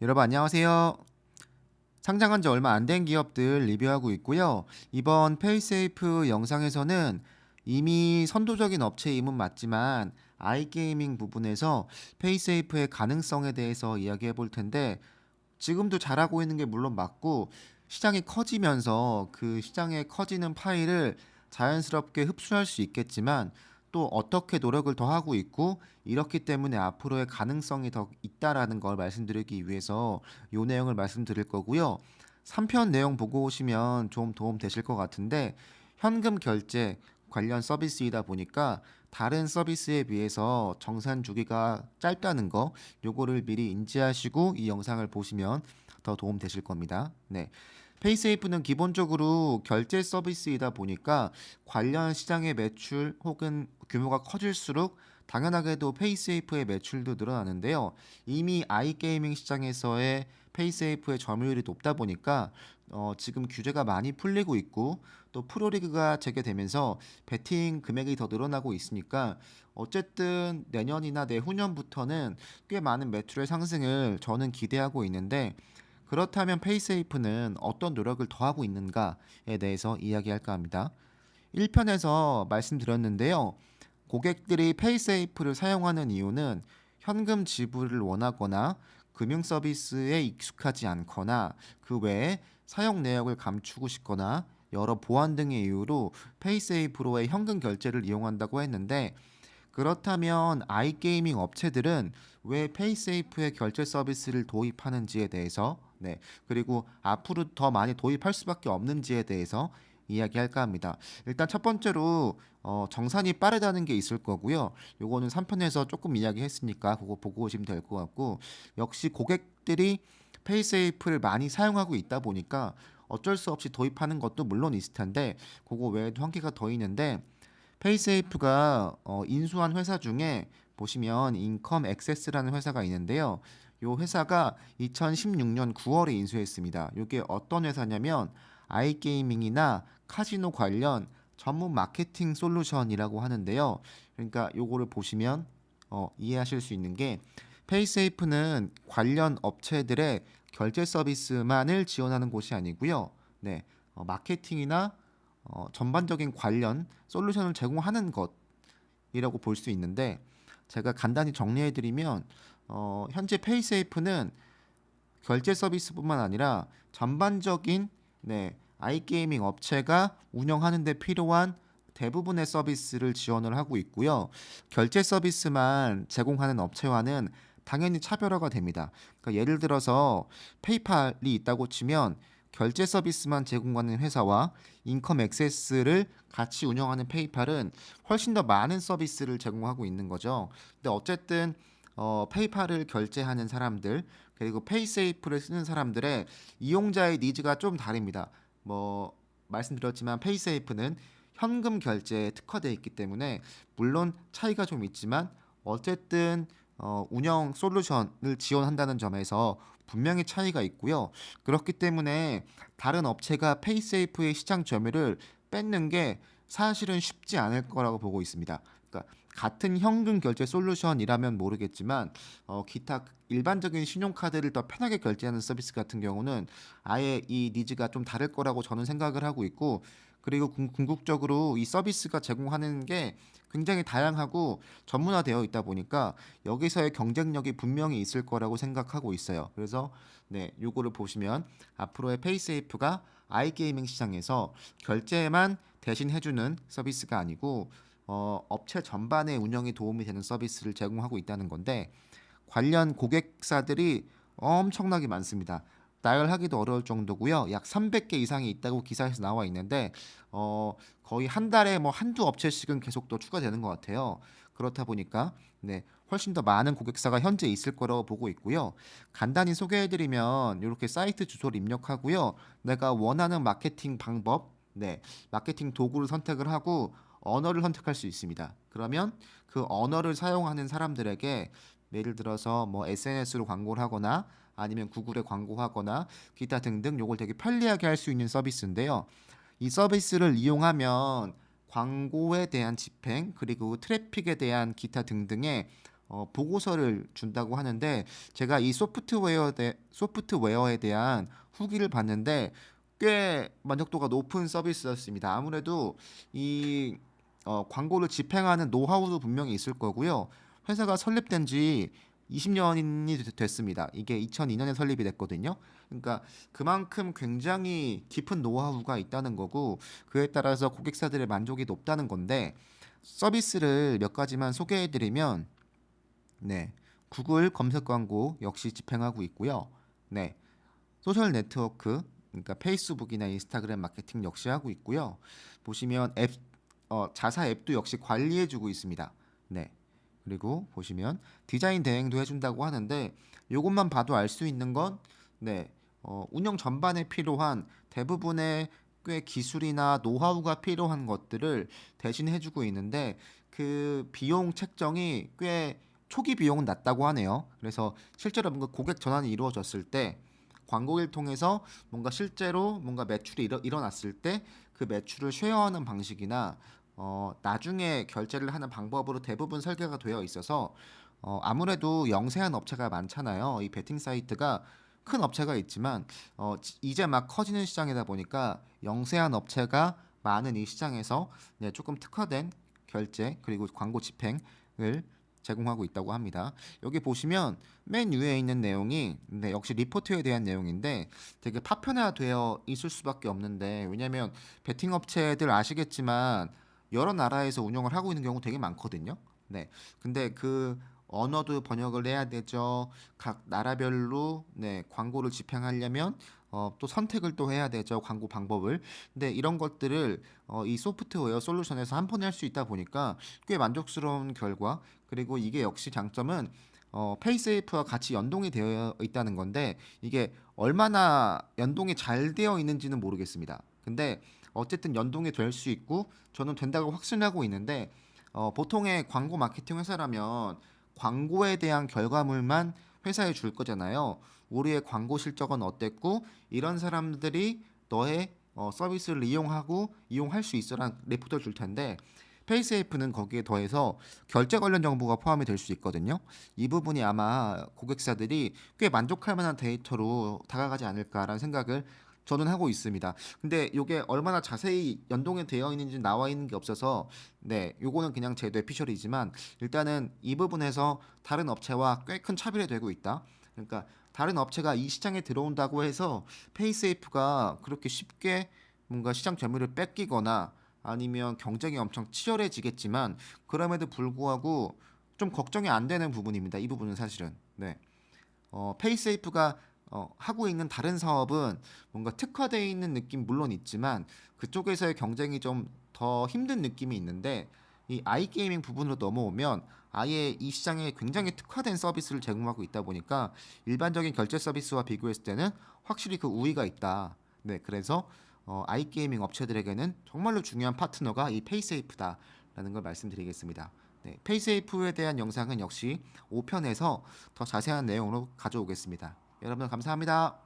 여러분 안녕하세요. 상장한 지 얼마 안 된 기업들 리뷰하고 있고요. 이번 페이세이프 영상에서는 이미 선도적인 업체임은 맞지만 아이게이밍 부분에서 페이세이프의 가능성에 대해서 이야기해 볼 텐데 지금도 잘하고 있는 게 물론 맞고 시장이 커지면서 그 시장에 커지는 파일을 자연스럽게 흡수할 수 있겠지만 또 어떻게 노력을 더 하고 있고 이렇기 때문에 앞으로의 가능성이 더 있다라는 걸 말씀드리기 위해서 이 내용을 말씀드릴 거고요. 3편 내용 보고 오시면 좀 도움 되실 것 같은데 현금 결제 관련 서비스이다 보니까 다른 서비스에 비해서 정산 주기가 짧다는 거 요거를 미리 인지하시고 이 영상을 보시면 더 도움 되실 겁니다. 네. 페이세이프는 기본적으로 결제 서비스이다 보니까 관련 시장의 매출 혹은 규모가 커질수록 당연하게도 페이세이프의 매출도 늘어나는데요. 이미 아이게이밍 시장에서의 페이세이프의 점유율이 높다 보니까 지금 규제가 많이 풀리고 있고 또 프로리그가 재개되면서 베팅 금액이 더 늘어나고 있으니까 어쨌든 내년이나 내후년부터는 꽤 많은 매출의 상승을 저는 기대하고 있는데 그렇다면 페이세이프는 어떤 노력을 더하고 있는가에 대해서 이야기할까 합니다. 1편에서 말씀드렸는데요. 고객들이 페이세이프를 사용하는 이유는 현금 지불을 원하거나 금융 서비스에 익숙하지 않거나 그 외에 사용 내역을 감추고 싶거나 여러 보안 등의 이유로 페이세이프로의 현금 결제를 이용한다고 했는데 그렇다면 아이게이밍 업체들은 왜 페이세이프의 결제 서비스를 도입하는지에 대해서 그리고 앞으로 더 많이 도입할 수밖에 없는지에 대해서 이야기할까 합니다. 일단 첫 번째로 정산이 빠르다는 게 있을 거고요. 요거는 3편에서 조금 이야기했으니까 그거 보고 오시면 될 것 같고 역시 고객들이 페이세이프를 많이 사용하고 있다 보니까 어쩔 수 없이 도입하는 것도 물론 있을 텐데 그거 외에도 한 개가 더 있는데 페이세이프가 인수한 회사 중에 보시면 인컴 액세스라는 회사가 있는데요. 이 회사가 2016년 9월에 인수했습니다. 이게 어떤 회사냐면 아이게이밍이나 카지노 관련 전문 마케팅 솔루션이라고 하는데요. 그러니까 요거를 보시면 이해하실 수 있는 게 페이세이프는 관련 업체들의 결제 서비스만을 지원하는 곳이 아니고요. 마케팅이나 전반적인 관련 솔루션을 제공하는 것이라고 볼 수 있는데 제가 간단히 정리해드리면 현재 페이세이프는 결제 서비스뿐만 아니라 전반적인 아이게이밍 업체가 운영하는 데 필요한 대부분의 서비스를 지원을 하고 있고요. 결제 서비스만 제공하는 업체와는 당연히 차별화가 됩니다. 그러니까 예를 들어서 페이팔이 있다고 치면 결제 서비스만 제공하는 회사와 인컴 액세스를 같이 운영하는 페이팔은 훨씬 더 많은 서비스를 제공하고 있는 거죠. 근데 어쨌든 페이팔을 결제하는 사람들 그리고 페이세이프를 쓰는 사람들의 이용자의 니즈가 좀 다릅니다. 뭐 말씀드렸지만 페이세이프는 현금 결제에 특화되어 있기 때문에 물론 차이가 좀 있지만 어쨌든 운영 솔루션을 지원한다는 점에서 분명히 차이가 있고요. 그렇기 때문에 다른 업체가 페이세이프의 시장 점유율을 뺏는 게 사실은 쉽지 않을 거라고 보고 있습니다. 그러니까 같은 현금 결제 솔루션이라면 모르겠지만 기타 일반적인 신용카드를 더 편하게 결제하는 서비스 같은 경우는 아예 이 니즈가 좀 다를 거라고 저는 생각을 하고 있고 그리고 궁극적으로 이 서비스가 제공하는 게 굉장히 다양하고 전문화되어 있다 보니까 여기서의 경쟁력이 분명히 있을 거라고 생각하고 있어요. 그래서 요거를 보시면 앞으로의 페이세이프가 아이게이밍 시장에서 결제만 대신 해주는 서비스가 아니고 업체 전반의 운영에 도움이 되는 서비스를 제공하고 있다는 건데 관련 고객사들이 엄청나게 많습니다. 나열하기도 어려울 정도고요. 약 300개 이상이 있다고 기사에서 나와 있는데 거의 한 달에 뭐 한두 업체씩은 계속 또 추가되는 것 같아요. 그렇다 보니까 훨씬 더 많은 고객사가 현재 있을 거라고 보고 있고요. 간단히 소개해드리면 이렇게 사이트 주소를 입력하고요. 내가 원하는 마케팅 방법, 마케팅 도구를 선택을 하고 언어를 선택할 수 있습니다. 그러면 그 언어를 사용하는 사람들에게 예를 들어서 뭐 SNS로 광고를 하거나 아니면 구글에 광고하거나 기타 등등 요걸 되게 편리하게 할 수 있는 서비스인데요. 이 서비스를 이용하면 광고에 대한 집행 그리고 트래픽에 대한 기타 등등의 보고서를 준다고 하는데 제가 이 소프트웨어에 대한 후기를 봤는데 꽤 만족도가 높은 서비스였습니다. 아무래도 이 광고를 집행하는 노하우도 분명히 있을 거고요. 회사가 설립된 지 20년이 됐습니다. 이게 2002년에 설립이 됐거든요. 그러니까 그만큼 굉장히 깊은 노하우가 있다는 거고 그에 따라서 고객사들의 만족이 높다는 건데 서비스를 몇 가지만 소개해드리면 네, 구글 검색 광고 역시 집행하고 있고요. 네, 소셜 네트워크 그러니까 페이스북이나 인스타그램 마케팅 역시 하고 있고요. 보시면 자사 앱도 역시 관리해주고 있습니다. 네. 그리고 보시면 디자인 대행도 해준다고 하는데 이것만 봐도 알 수 있는 건 네, 운영 전반에 필요한 대부분의 꽤 기술이나 노하우가 필요한 것들을 대신 해주고 있는데 그 비용 책정이 꽤 초기 비용은 낮다고 하네요. 그래서 실제로 뭔가 고객 전환이 이루어졌을 때 광고를 통해서 뭔가 실제로 뭔가 매출이 일어났을 때 그 매출을 쉐어하는 방식이나 나중에 결제를 하는 방법으로 대부분 설계가 되어 있어서 아무래도 영세한 업체가 많잖아요. 이 베팅 사이트가 큰 업체가 있지만 이제 막 커지는 시장이다 보니까 영세한 업체가 많은 이 시장에서 네, 조금 특화된 결제 그리고 광고 집행을 제공하고 있다고 합니다. 여기 보시면 맨 위에 있는 내용이 네, 역시 리포트에 대한 내용인데 되게 파편화되어 있을 수밖에 없는데 왜냐면 베팅 업체들 아시겠지만 여러 나라에서 운영을 하고 있는 경우 되게 많거든요. 네. 근데 그 언어도 번역을 해야 되죠. 각 나라별로 네, 광고를 집행하려면 또 선택을 또 해야 되죠. 광고 방법을. 근데 이런 것들을 이 소프트웨어 솔루션에서 한 번에 할 수 있다 보니까 꽤 만족스러운 결과 그리고 이게 역시 장점은 페이세이프와 같이 연동이 되어 있다는 건데 이게 얼마나 연동이 잘 되어 있는지는 모르겠습니다. 근데 어쨌든 연동이 될 수 있고 저는 된다고 확신하고 있는데 보통의 광고 마케팅 회사라면 광고에 대한 결과물만 회사에 줄 거잖아요. 우리의 광고 실적은 어땠고 이런 사람들이 너의 서비스를 이용하고 이용할 수 있어라는 레포트를 줄 텐데 페이스에이프는 거기에 더해서 결제 관련 정보가 포함이 될 수 있거든요. 이 부분이 아마 고객사들이 꽤 만족할 만한 데이터로 다가가지 않을까라는 생각을 저는 하고 있습니다. 근데 이게 얼마나 자세히 연동이 되어 있는지 나와 있는 게 없어서 네, 요거는 그냥 제 뇌피셜이지만 일단은 이 부분에서 다른 업체와 꽤 큰 차별이 되고 있다. 그러니까 다른 업체가 이 시장에 들어온다고 해서 페이세이프가 그렇게 쉽게 뭔가 시장 점유율을 뺏기거나 아니면 경쟁이 엄청 치열해지겠지만 그럼에도 불구하고 좀 걱정이 안 되는 부분입니다. 이 부분은 사실은 네. 페이세이프가 하고 있는 다른 사업은 뭔가 특화되어 있는 느낌 물론 있지만 그쪽에서의 경쟁이 좀 더 힘든 느낌이 있는데 이 아이게이밍 부분으로 넘어오면 아예 이 시장에 굉장히 특화된 서비스를 제공하고 있다 보니까 일반적인 결제 서비스와 비교했을 때는 확실히 그 우위가 있다. 네, 그래서 아이게이밍 업체들에게는 정말로 중요한 파트너가 이 페이세이프다라는 걸 말씀드리겠습니다. 네, 페이세이프에 대한 영상은 역시 5편에서 더 자세한 내용으로 가져오겠습니다. 여러분 감사합니다.